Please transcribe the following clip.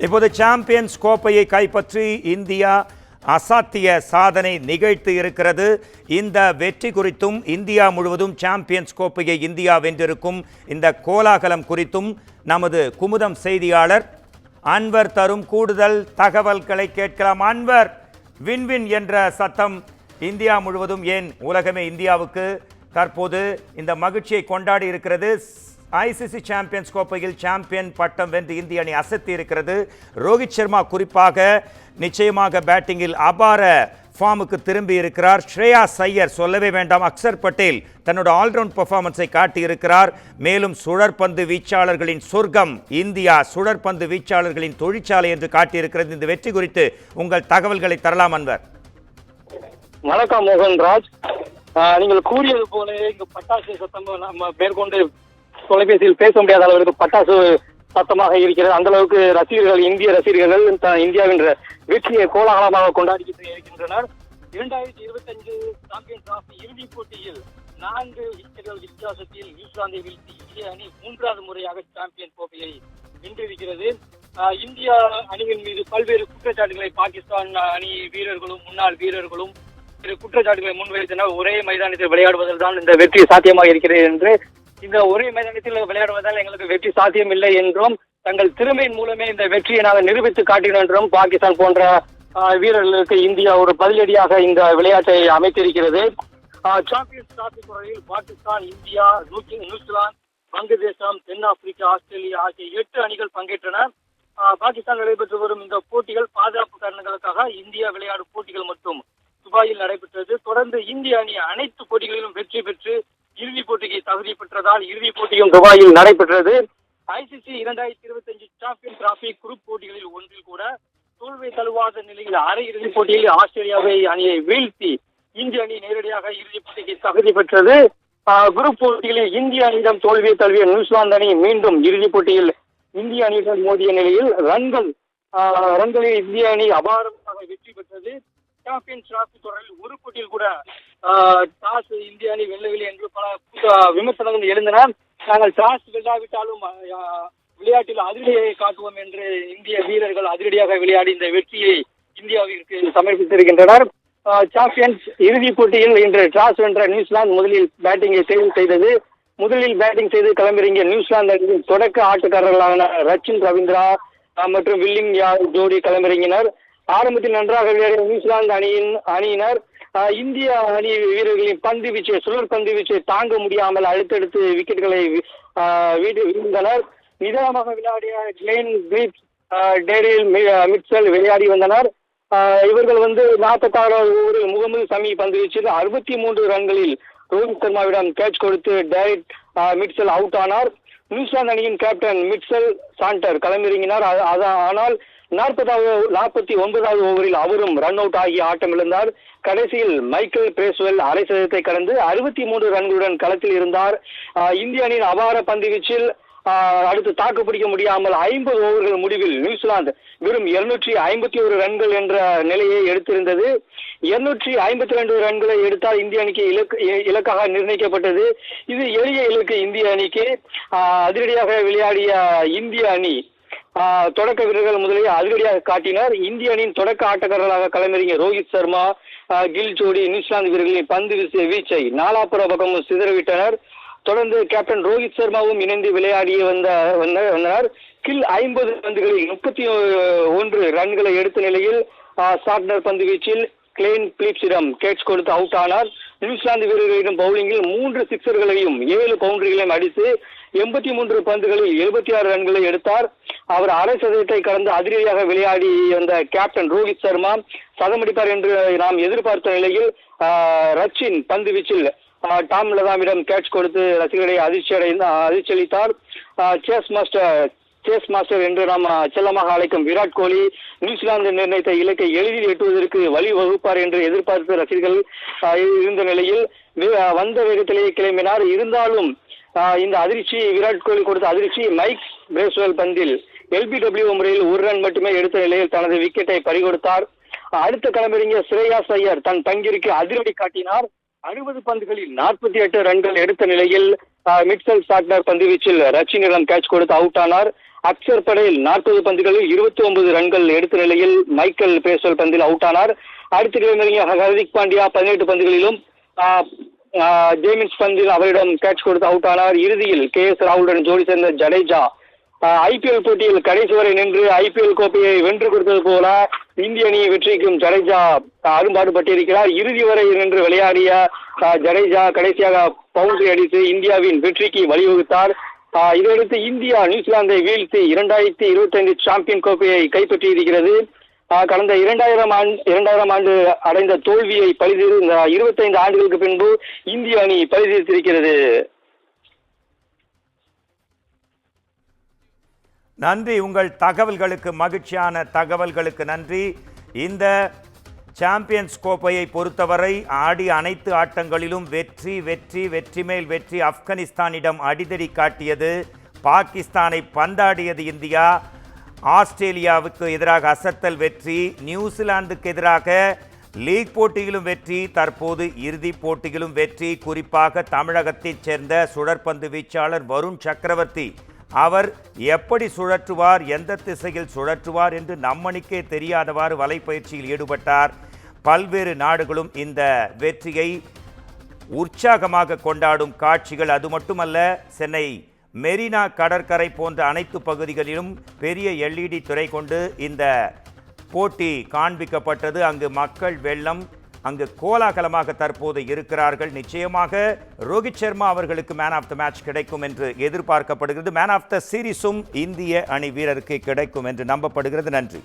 இப்போது சாம்பியன்ஸ் கோப்பையை கைப்பற்றி இந்தியா அசாத்திய சாதனை நிகழ்த்தி இருக்கிறது. இந்த வெற்றி குறித்தும் இந்தியா முழுவதும் சாம்பியன்ஸ் கோப்பையை இந்தியா வென்றிருக்கும் இந்த கோலாகலம் குறித்தும் நமது குமுதம் செய்தியாளர் அன்வர் தரும் கூடுதல் தகவல்களை கேட்கலாம். அன்வர், வின்வின் என்ற சத்தம் இந்தியா முழுவதும், ஏன் உலகமே இந்தியாவுக்கு தற்போது இந்த மகிழ்ச்சியை கொண்டாடி இருக்கிறது. ஐசிசி சாம்பியன்ஸ் கோப்பையில் சாம்பியன் பட்டம் வென்று இந்திய அணி அசத்தி இருக்கிறது. ரோஹித் சர்மா குறிப்பாக நிச்சயமாக பேட்டிங்கில் அபார ஃபார்முக்கு திரும்பி இருக்கிறார். ஸ்ரேயாஸ் ஐயர் சொல்லவே வேண்டாம், அக்சர் பட்டேல் தன்னோட ஆல்ரவுண்ட் பெர்ஃபார்மன்ஸை காட்டியிருக்கிறார். மேலும் சுழற்பந்து வீச்சாளர்களின் சொர்க்கம் இந்தியா, சுழற்பந்து வீச்சாளர்களின் தொழிற்சாலை என்று காட்டியிருக்கிறது. இந்த வெற்றி குறித்து உங்கள் தகவல்களை தரலாம் அன்வர். வணக்கம் மோகன்ராஜ். நீங்கள் கூறியது போல இங்கு பட்டாசு சத்தம் நம்ம மேற்கொண்டு தொலைபேசியில் பேச முடியாத அளவுக்கு பட்டாசு சத்தமாக இருக்கிறது. அந்த அளவுக்கு ரசிகர்கள், இந்திய ரசிகர்கள் இந்தியாவின் வெற்றியை கோலாகலமாக கொண்டாடி இருக்கின்றனர். 2025 சாம்பியன்ஸ் டிராபி இறுதிப் போட்டியில் 4 விக்கெட்டுகள் வித்தியாசத்தில் நியூசிலாந்தை வீழ்த்தி இந்திய அணி 3வது முறையாக சாம்பியன் கோப்பையை வென்றிருக்கிறது. இந்தியா அணியின் மீது பல்வேறு குற்றச்சாட்டுகளை பாகிஸ்தான் அணி வீரர்களும் முன்னாள் வீரர்களும் குற்றச்சாட்டுகளை முன்வைத்தனர். ஒரே மைதானத்தில் விளையாடுவதில் தான் இந்த வெற்றி சாத்தியமாக இருக்கிறது என்று, இந்த ஒரே மைதானத்தில் விளையாடுவதால் எங்களுக்கு வெற்றி சாத்தியம் இல்லை என்றும், தங்கள் திறமையின் மூலமே இந்த வெற்றியை நாங்கள் நிரூபித்து காட்டினோம் என்றும் பாகிஸ்தான் போன்ற வீரர்களுக்கு இந்தியா ஒரு பதிலடியாக இந்த விளையாட்டை அமைத்திருக்கிறது. சாம்பியன்ஸ் டிராபி தொடரில் பாகிஸ்தான், இந்தியா, நியூசிலாந்து, வங்கதேசம், தென்னாப்பிரிக்கா, ஆஸ்திரேலியா ஆகிய 8 அணிகள் பங்கேற்றன. பாகிஸ்தான் நடைபெற்று வரும் இந்த போட்டிகள் பாதுகாப்பு காரணங்களுக்காக இந்தியா விளையாடும் போட்டிகள் மட்டும் துபாயில் நடைபெற்றது. தொடர்ந்து இந்திய அணி அனைத்து போட்டிகளிலும் வெற்றி பெற்று இறுதிப் போட்டிக்கு தகுதி பெற்றதால் இறுதிப் போட்டியும் துபாயில் நடைபெற்றது. ஐசிசி 2025 சாம்பியன் டிராபி குரூப் போட்டிகளில் ஒன்றில் கூட தோல்வி தழுவாத நிலையில் அரையிறுதிப் போட்டியில் ஆஸ்திரேலியாவை அணியை வீழ்த்தி இந்திய அணி நேரடியாக இறுதிப் போட்டிக்கு தகுதி பெற்றது. குரூப் போட்டிகளில் இந்திய அணியிடம் தோல்வியை தழுவிய நியூசிலாந்து அணி மீண்டும் இறுதிப் போட்டியில் இந்திய அணியுடன் மோதிய நிலையில் ரன்களில் இந்திய அணி அபாரமாக வெற்றி பெற்றது. சாம்பியன்ஸ் டிராபி தொடரில் ஒரு போட்டியில் கூட டாஸ் இந்திய அணி வெல்லவில்லை என்று பல விமர்சனங்கள் எழுந்தன. நாங்கள் டாஸ் வெல்லாவிட்டாலும் விளையாட்டில் அதிரடியை காட்டுவோம் என்று இந்திய வீரர்கள் அதிரடியாக விளையாடி இந்த வெற்றியை இந்தியாவிற்கு சமர்ப்பித்திருக்கின்றனர். சாம்பியன்ஸ் இறுதிப் போட்டியில் இன்று டாஸ் வென்ற நியூசிலாந்து முதலில் பேட்டிங்கை தேர்வு செய்தது. முதலில் பேட்டிங் செய்து களமிறங்கிய நியூசிலாந்து அணியின் தொடக்க ஆட்டக்காரர்களான ரச்சின் ரவீந்திரா மற்றும் வில்லிங் யார்ட் ஜோடி களமிறங்கினர். ஆரம்பத்தில் நன்றாக விளையாடிய நியூசிலாந்து அணியினர் இந்திய அணி வீரர்களின் பந்து வீச்சை, சுழற் பந்து வீச்சை தாங்க முடியாமல் அடுத்தடுத்து விக்கெட்டுகளை வீழ்ந்தனர். நிதானமாக விளையாடிய கிளென் பிலிப்ஸ், டேரியல் மிட்சல் விளையாடி வந்தனர். இவர்கள் 46வது ஓவரில் முகமது சமி பந்து வீச்சில் 63 ரன்களில் ரோஹித் சர்மாவிடம் கேட்ச் கொடுத்து டேரிட் மிட்சல் அவுட் ஆனார். நியூசிலாந்து அணியின் கேப்டன் மிட்சல் சாண்டர் களமிறங்கினார். ஆனால் 49வது ஓவரில் அவரும் ரன் அவுட் ஆகி ஆட்டமிழந்தார். கடைசியில் மைக்கேல் பிரேஸ்வெல் அரை சதத்தை கடந்து 63 ரன்களுடன் களத்தில் இருந்தார். இந்திய அணியின் அபார பந்து வீச்சில் அடுத்து தாக்கு பிடிக்க முடியாமல் 50 ஓவர்கள் முடிவில் நியூசிலாந்து வெறும் 251 ரன்கள் என்ற நிலையை எடுத்திருந்தது. 252 ரன்களை எடுத்தால் இந்திய அணிக்கு இலக்காக நிர்ணயிக்கப்பட்டது. இது எளிய இலக்கு இந்திய அணிக்கு. அதிரடியாக விளையாடிய இந்திய அணி தொடக்க வீரர்கள் முதலில் அதிரடியாக காட்டினர். இந்திய அணியின் தொடக்க ஆட்டக்காரர்களாக களமிறங்கிய ரோஹித் சர்மா, கில் ஜோடி நியூசிலாந்து வீரர்களின் பந்து வீச்சை நாலாப்புற பக்கமும் சிதறவிட்டனர். தொடர்ந்து கேப்டன் ரோஹித் சர்மாவும் இணைந்து விளையாடி வந்தனர். கில் 50 பந்துகளில் 31 ரன்களை எடுத்த நிலையில் சாட்னர் பந்து வீச்சில் கிளென் பிலிப்ஸிடம் கேட்ச் கொடுத்து அவுட் ஆனார். நியூசிலாந்து வீரர்களிடம் பவுலிங்கில் 3 சிக்ஸர்களையும் 7 பவுண்டரிகளையும் அடித்து 83 பந்துகளில் 76 ரன்களை எடுத்தார். அவர் அரை சதத்தை கடந்து அதிரடியாக விளையாடி வந்த கேப்டன் ரோஹித் சர்மா சதமடிப்பார் என்று நாம் எதிர்பார்த்த நிலையில் ரச்சின் பந்து வீச்சில் டாம் லதாமிடம் கேட்ச் கொடுத்து ரசிகர்களை அதிர்ச்சியளித்தார். சேஸ் மாஸ்டர் என்று நாம் செல்லமாக அழைக்கும் விராட் கோலி நியூசிலாந்து நிர்ணயித்த இலக்கை எளிதில் எட்டுவதற்கு வழி வகுப்பார் என்று எதிர்பார்த்து ரசிகர்கள் இருந்த நிலையில் வந்த வேகத்திலேயே கிளம்பினார். இருந்தாலும் இந்த அதிர்ச்சி, விராட் கோலி கொடுத்த அதிர்ச்சி, மைக் பிரேஸ்வெல் பந்தில் LBW முறையில் 1 ரன் மட்டுமே எடுத்த நிலையில் தனது விக்கெட்டை பறிகொடுத்தார். அடுத்த களமிறங்கிய ஸ்ரேயாஸ் ஐயர் தன் பங்கிற்கு அதிரடி காட்டினார். 60 பந்துகளில் 48 ரன்கள் எடுத்த நிலையில் மிட்சல் சாட்னர் பந்து வீச்சில் ரச்சினிடம் கேட்ச் கொடுத்து அவுட் ஆனார். அக்ஷர் படேல் 40 பந்துகளில் 29 ரன்கள் எடுத்த நிலையில் மைக்கேல் பேஸ்வெல் பந்தில் அவுட் ஆனார். அடுத்த களமிறங்கிய ஹர்திக் பாண்டியா 18 பந்துகளிலும் ஜேமின்ஸ் பந்தில் அவரிடம் கேட்ச் கொடுத்து அவுட் ஆனார். இறுதியில் KS ராகுலுடன் ஜோடி சேர்ந்த ஜடேஜா ஐபிஎல் போட்டியில் கடைசி வரை நின்று ஐபிஎல் கோப்பையை வென்று கொடுத்தது போல இந்திய அணி வெற்றிக்கும் ஜடேஜா அரும்பாடுபட்டிருக்கிறார். இறுதி வரை நின்று விளையாடிய ஜடேஜா கடைசியாக பவுண்டரி அடித்து இந்தியாவின் வெற்றிக்கு வழிவகுத்தார். இதையடுத்து இந்தியா நியூசிலாந்தை வீழ்த்தி 2025 சாம்பியன் கோப்பையை கைப்பற்றியிருக்கிறது. கடந்த 2000 ஆண்டு அடைந்த தோல்வியை பழிதீர் இந்த 25 ஆண்டுகளுக்கு பின்பு இந்திய அணி பழிதீர்த்திருக்கிறது. நன்றி, உங்கள் தகவல்களுக்கு, மகிழ்ச்சியான தகவல்களுக்கு நன்றி. இந்த சாம்பியன்ஸ் கோப்பையை பொறுத்தவரை ஆடி அனைத்து ஆட்டங்களிலும் வெற்றி வெற்றி வெற்றி மேல் வெற்றி. ஆப்கானிஸ்தானிடம் அடிதடி காட்டியது, பாகிஸ்தானை பந்தாடியது இந்தியா, ஆஸ்திரேலியாவுக்கு எதிராக அசத்தல் வெற்றி, நியூசிலாந்துக்கு எதிராக லீக் போட்டியிலும் வெற்றி, தற்போது இறுதிப் போட்டியிலும் வெற்றி. குறிப்பாக தமிழகத்தைச் சேர்ந்த சுழற்பந்து வீச்சாளர் வருண் சக்கரவர்த்தி, அவர் எப்படி சுழற்றுவார், எந்த திசையில் சுழற்றுவார் என்று நம்மனுக்கே தெரியாதவாறு வலைப்பயிற்சியில் ஈடுபட்டார். பல்வேறு நாடுகளும் இந்த வெற்றியை உற்சாகமாக கொண்டாடும் காட்சிகள். அது மட்டுமல்ல, சென்னை மெரினா கடற்கரை போன்ற அனைத்து பகுதிகளிலும் பெரிய LED திரை கொண்டு இந்த போட்டி காண்பிக்கப்பட்டது. அங்கு மக்கள் வெள்ளம், அங்கு கோலாகலமாக தற்போது இருக்கிறார்கள். நிச்சயமாக ரோஹித் சர்மா அவர்களுக்கு மேன் ஆஃப் த மேட்ச் கிடைக்கும் என்று எதிர்பார்க்கப்படுகிறது. மேன் ஆஃப் த சீரீஸும் இந்திய அணி வீரருக்கு கிடைக்கும் என்று நம்பப்படுகிறது. நன்றி.